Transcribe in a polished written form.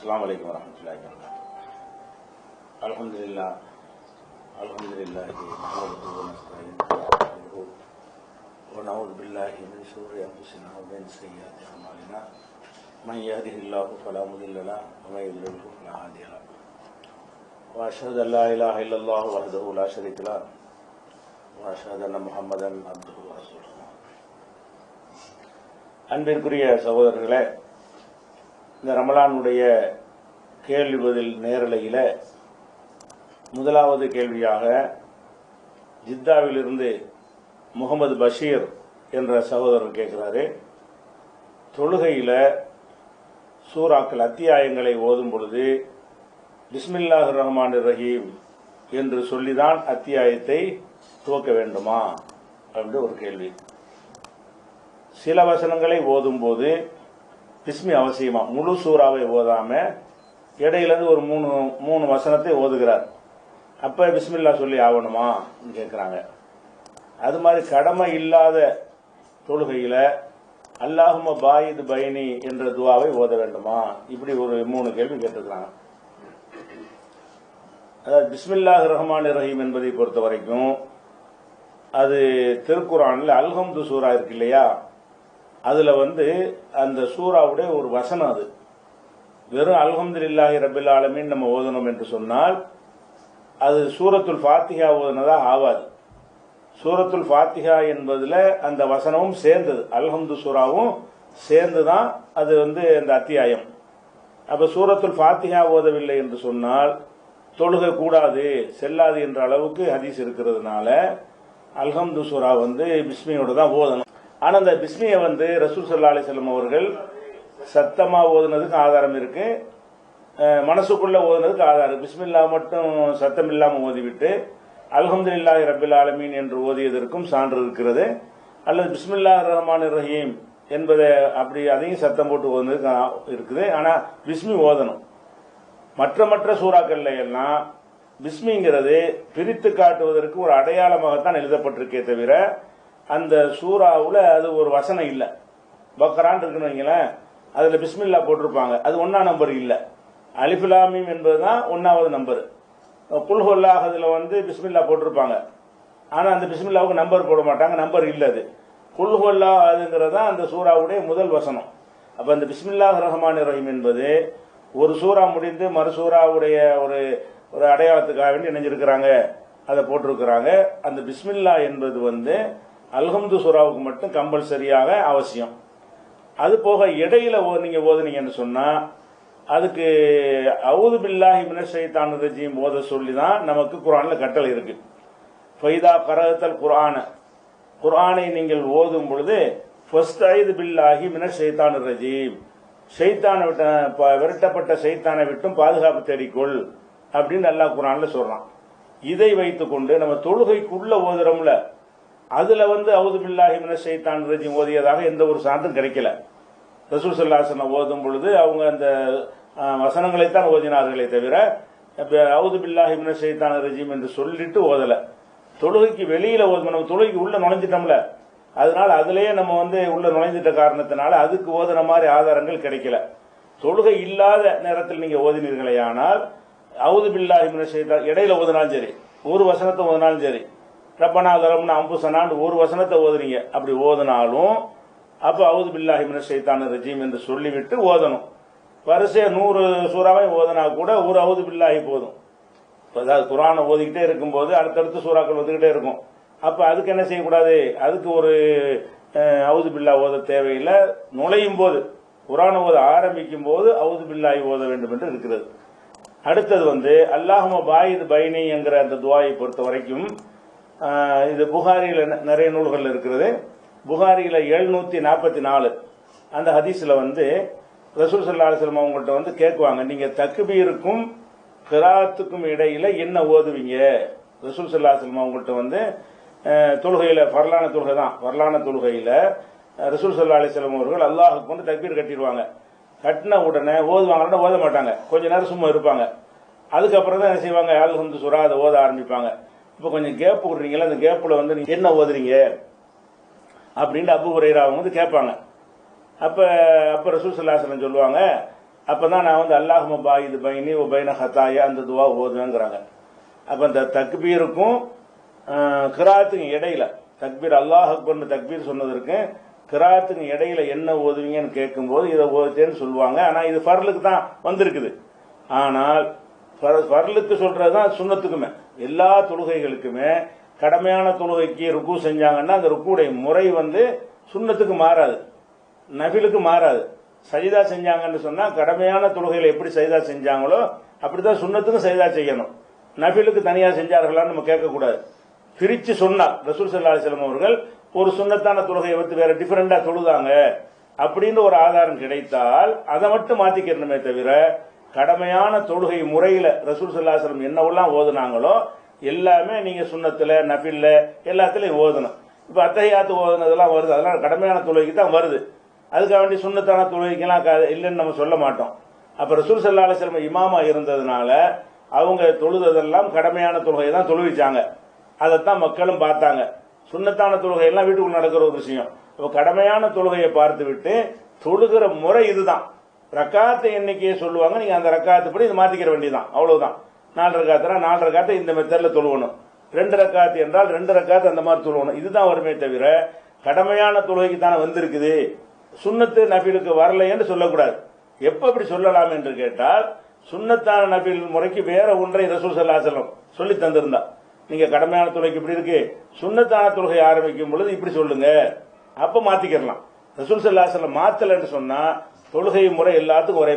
السلام عليكم ورحمة الله وبركاته. الحمد لله نحمده ونستعينه ونعوذ بالله من شرور أنفسنا ومن سيئات أعمالنا من يهده الله فلا مضل له ومن يضلل فلا هادي له وأشهد أن لا إله إلا الله وحده لا شريك له وأشهد أن محمدا عبده ورسوله. அன்பிற்குரிய சகோதரர்களே, இந்த ரமலானுடைய கேள்வி பதில் நேரலையில் முதலாவது கேள்வியாக ஜித்தாவிலிருந்து முகமது பஷீர் என்ற சகோதரர் கேட்கிறாரு, தொழுகையில் சூறாக்கள் அத்தியாயங்களை ஓதும் பொழுது பிஸ்மில்லாஹிர் ரஹ்மானிர் ரஹீம் என்று சொல்லிதான் அத்தியாயத்தை துவக்க வேண்டுமா அப்படின்னு ஒரு கேள்வி. சில வசனங்களை ஓதும் போது பிஸ்மி அவசியமா, முழு சூறாவை ஓதாம இடையிலிருந்து ஒரு மூணு வசனத்தை ஓதுகிறார். அப்ப பிஸ்மில்லா சொல்லி ஆகணுமா கேட்கிறாங்க. அது மாதிரி கடமை இல்லாத தொழுகையில அல்லாஹும்ம பாயித் பைனி என்ற துவாவை ஓத வேண்டுமா, இப்படி ஒரு 3 கேள்வி கேட்டிருக்கிறாங்க. அதாவது பிஸ்மில்லாஹிர் ரஹ்மானிர் ரஹீம் என்பதை பொறுத்த வரைக்கும் அது திருக்குர்ஆன்ல அல்ஹம்து சூரா இருக்கு இல்லையா, அதுல அந்த சூறாவுடைய ஒரு வசனம். அது வெறும் அல்ஹம்துலில்லாஹி ரப்பில் ஆலமீன் நம்ம ஓதணும் என்று சொன்னால் அது சூரத்துல் ஃபாத்திஹா ஓதுனதா ஆவாது. சூரத்துல் ஃபாத்திஹா என்பதுல அந்த வசனமும் சேர்ந்தது, அல்ஹம்து சூறாவும் சேர்ந்துதான் அது அந்த அத்தியாயம். அப்ப சூரத்துல் ஃபாத்திஹா ஓதவில்லை என்று சொன்னால் தொழுகை கூடாது, செல்லாது என்ற அளவுக்கு ஹதீஸ் இருக்கிறதுனால அல்ஹம்து சூரா பிஸ்மியோட தான் ஓதணும். ஆனா அந்த பிஸ்மியை ரசூல் ஸல்லல்லாஹு அலைஹி வஸல்லம் அவர்கள் சத்தமா ஓதுனதுக்கு ஆதாரம் இருக்கு, மனசுக்குள்ள ஓதுனதுக்கு ஆதாரம். பிஸ்மில்லா மட்டும் சத்தம் இல்லாம ஓதிவிட்டு அல்ஹம்துலில்லாஹி ரப்பில் ஆலமீன் என்று ஓதியதற்கும் சான்று இருக்கிறது. அல்லது பிஸ்மில்லாஹிர் ரஹ்மானிர் ரஹீம் என்பதை அப்படி அதையும் சத்தம் போட்டு ஓதுனதுக்கு இருக்குது. ஆனா பிஸ்மி ஓதணும். மற்ற சூறாக்கள்ல எல்லாம் பிஸ்மிங்கிறது பிரித்து காட்டுவதற்கு ஒரு அடையாளமாகத்தான் எழுதப்பட்டிருக்கே தவிர அந்த சூறாவுல அது ஒரு வசனம் இல்ல. பக்ரான் இருக்குன்னு வைங்களேன், அதுல பிஸ்மில்லா போட்டிருப்பாங்க, அது 1ஆம் நம்பர் இல்ல. அலிஃப் லாம் மீம் என்பதுதான் 1வது நம்பர். குல் ஹுவல்லாஹ் அதுல பிஸ்மில்லா போட்டிருப்பாங்க, ஆனா அந்த பிஸ்மில்லாவுக்கு நம்பர் போட மாட்டாங்க, நம்பர் இல்ல. அது குல் ஹுவல்லாஹ் அதுங்கிறதா அந்த சூறாவுடைய முதல் வசனம். அப்ப அந்த பிஸ்மில்லாஹிர் ரஹ்மானிர் ரஹீம் என்பது ஒரு சூறா முடிந்து மறு சூறாவுடைய ஒரு அடையாளத்துக்காக வேண்டி இணைஞ்சிருக்கிறாங்க, அதை போட்டிருக்கிறாங்க. அந்த பிஸ்மில்லா என்பது அல்ஹம்து சூறாவுக்கு மட்டும் கம்பல்சரியாக அவசியம். அது போக இடையில நீங்க ஓதுனீங்கன்னு சொன்னா அதுக்கு அஊது பில்லாஹி மினஷ் ஷைத்தானிர் ரஜீம் ஓத சொல்லி தான் நமக்கு குர்ஆன்ல கட்டளை இருக்கு. ஃபைதா கரஅத்தல் குர்ஆனை நீங்கள் ஓதும் பொழுது ஃபஸ்தஈது பில்லாஹி மினஷ் ஷைத்தானிர் ரஜீம், ஷைத்தானை விரட்டப்பட்ட ஷைத்தானை விட்டும் பாதுகாப்பு தேடிக்கொள் அப்படின்னு அல்லாஹ் குர்ஆன்ல சொல்றான். இதை வைத்துக்கொண்டு நம்ம தொழுகைக்குள்ள ஓதுறோம்ல, அதுல அஊது பில்லாஹி மினஷ் ஷைத்தானிர் ரஜீம் ஓதியதாக எந்த ஒரு சான்றும் கிடைக்கல. ரசூல் ஸல்லல்லாஹு அலைஹி வஸல்லம் ஓதும் பொழுது அவங்க அந்த வசனங்களைத்தான் ஓதினார்களே தவிர அஊது பில்லாஹி மினஷ் ஷைத்தானிர் ரஜீம் என்று சொல்லிட்டு ஓதல. தொழுகைக்கு வெளியில ஓதும், நம்ம தொழுகைக்கு உள்ள நுழைஞ்சிட்டோம்ல, அதனால அதுலயே நம்ம உள்ள நுழைஞ்சிட்ட காரணத்தினால அதுக்கு ஓதுன மாதிரி ஆதாரங்கள் கிடைக்கல. தொழுகை இல்லாத நேரத்தில் நீங்க ஓதினீர்களே ஆனால் அஊது பில்லாஹி மினஷ் ஷைத்தான் இடையில ஓதுனாலும் சரி, ஒரு வசனத்தை ஓதினாலும் சரி, ரப்பனா ஸலம்னா அன்ஃபுஸனான்னு ஒரு வசனத்தை ஓதுறீங்க, அப்படி ஓதுனாலும் அப்ப அஊது பில்லாஹி மினஷ் ஷைத்தானிர் ரஜீம் என்று சொல்லிவிட்டு ஓதணும். வரிசையா 100 சூறாவை ஓதுனா கூட ஒரு அஊது பில்லாஹி போதும். அதாவது குர்ஆனை ஓதிக்கிட்டே இருக்கும்போது அடுத்தடுத்து சூறாக்கள் ஓதிக்கிட்டே இருக்கும். அப்ப அதுக்கு என்ன செய்யக்கூடாது, அதுக்கு ஒரு அஊது பில்லாஹ் ஓத தேவையில்லை. நுழையும் போது குர்ஆனை ஓத ஆரம்பிக்கும் போது அஊது பில்லாஹி ஓத வேண்டும் என்று இருக்கிறது. அடுத்தது அல்லாஹும்ம பாயித் பைனி என்கிற அந்த துஆவை பொறுத்த வரைக்கும் இது புகாரியில நிறைய நூல்கள் இருக்கிறது. புகாரியில 744 அந்த ஹதீஸ்ல ரசூல் ஸல்லல்லாஹு அலைஹி வஸல்லம் அவங்கள்ட்ட கேட்குவாங்க, நீங்க தக்பீருக்கும் கிராத்துக்கும் இடையில என்ன ஓதுவீங்க? ரசூல் ஸல்லல்லாஹு அலைஹி வஸல்லம் அவங்கள்ட்ட தொழுகையில ஃபர்லான தொழுகையில ரசூல் ஸல்லல்லாஹு அலைஹி வஸல்லம் அவர்கள் அல்லாஹ்வுக்கு தக்பீர் கட்டிடுவாங்க. கட்டின உடனே ஓதுவாங்கன்னா ஓத மாட்டாங்க, கொஞ்ச நேரம் சும்மா இருப்பாங்க. அதுக்கப்புறம் தான் என்ன செய்வாங்க, அல்ஹம்து சூரா அதை ஓத ஆரம்பிப்பாங்க. இப்ப கொஞ்சம் கேப் விடுறீங்களா, அந்த கேப்ல நீங்க என்ன ஓதுறீங்க அப்படின்னு அபூ ஹுரைரா அவங்க கேட்பாங்க. அப்ப ரசூல் ஸல்லல்லாஹு அலைஹி வஸல்லம் சொல்லுவாங்க, அப்பதான் நான் வந்து அல்லாஹும பாயிது பைனி பைன ஹத்தாயா அந்த துவா ஓதுவேங்கிறாங்க. அப்ப இந்த தக்பீருக்கும் கிராத்துக்கும் இடையில தக்பீர் அல்லாஹ் அக்பர்னு தக்பீர் சொன்னதற்கு கிராத்துக்கு இடையில என்ன ஓதுவீங்கன்னு கேட்கும்போது இதை ஓதுச்சேன்னு சொல்லுவாங்க. ஆனா இது ஃபர்லுக்கு தான் வந்திருக்குது. ஆனால் ஃபர்லுக்கு சொல்றதுதான் சுன்னத்துக்குமே. எல்லா தொழுகைகளுக்குமே கடமையான தொழுகைக்கு ருக்கு செஞ்சாங்கன்னா அந்த ருக்குடைய முறை வந்து சுன்னத்துக்கு மாறாது, நபிலுக்கு மாறாது. சஜிதா செஞ்சாங்கன்னு சொன்னா கடமையான தொழுகையில எப்படி சஜிதா செஞ்சாங்களோ அப்படித்தான் சுன்னத்துக்கும் சஜிதா செய்யணும். நபிலுக்கு தனியா செஞ்சார்களான்னு நம்ம கேட்கக்கூடாது. பிரிச்சு சொன்னார் ரசூல் ஸல்லல்லாஹு அலைஹி வஸல்லம் அவர்கள் ஒரு சுன்னத்தான தொழுகையை வந்து வேற டிஃபரெண்டா தொழுதாங்க அப்படின்னு ஒரு ஆதாரம் கிடைத்தால் அதை மட்டும் மாத்திக்கிறணுமே தவிர கடமையான தொழுகை முறையில ரசூல் ஸல்லல்லாஹு அலைஹி வஸல்லம் என்னவெல்லாம் ஓதுனாங்களோ எல்லாமே நீங்க சுன்னத்துல நபில்ல எல்லாத்துலயும் ஓதணும். இப்ப அத்தஹியாத்து ஓதுனதெல்லாம் வருது, அதெல்லாம் கடமையான தொழுகைக்கு தான் வருது. அதுக்காக வேண்டி சுன்னத்தான தொழுகைக்கெல்லாம் இல்லைன்னு நம்ம சொல்ல மாட்டோம். அப்ப ரசூல் ஸல்லல்லாஹு அலைஹி வஸல்லம் இமாமா இருந்ததுனால அவங்க தொழுததெல்லாம் கடமையான தொழுகையை தான் தொழுவிச்சாங்க. அதைத்தான் மக்களும் பார்த்தாங்க. சுன்னத்தான தொழுகை எல்லாம் வீட்டுக்குள்ள நடக்கிற ஒரு விஷயம். இப்போ கடமையான தொழுகையை பார்த்து விட்டு தொழுகிற முறை இதுதான். ரக்காத்து எண்ணிக்கையை சொல்லுவாங்க, நீங்க அந்த ரக்காத்து படி இது மாத்திக்கிற வேண்டியதான், அவ்வளவுதான். 4 ரக்காத்துனா 4 ரக்காத்தை இந்த மெத்தட்ல தொழுவணும். 2 ரக்காத்து என்றால் 2 ரக்காத்து அந்த மாதிரி தொழுவணும். இதுதான் வருமே தவிர கடமையான தொழுகைக்கு தானே வந்திருக்குது, சுன்னத்து நபிலுக்கு வரலைன்னு சொல்லக்கூடாது. எப்ப இப்படி சொல்லலாம் என்று கேட்டால் சுன்னத்தான நபில் முறைக்கு வேற ஒன்றை ரசூல் ஸல்லல்லாஹு அலைஹி வஸல்லம் சொல்லி தந்திருந்தா, நீங்க கடமையான தொழுகைக்கு இப்படி இருக்கு, சுன்னத்தான தொழுகை ஆரம்பிக்கும் பொழுது இப்படி சொல்லுங்க, அப்ப மாத்திக்கலாம். ரசூல் ஸல்லல்லாஹு அலைஹி வஸல்லம் மாத்தலன்னு சொன்னா தொழுகை முறை எல்லாத்துக்கும் ஒரே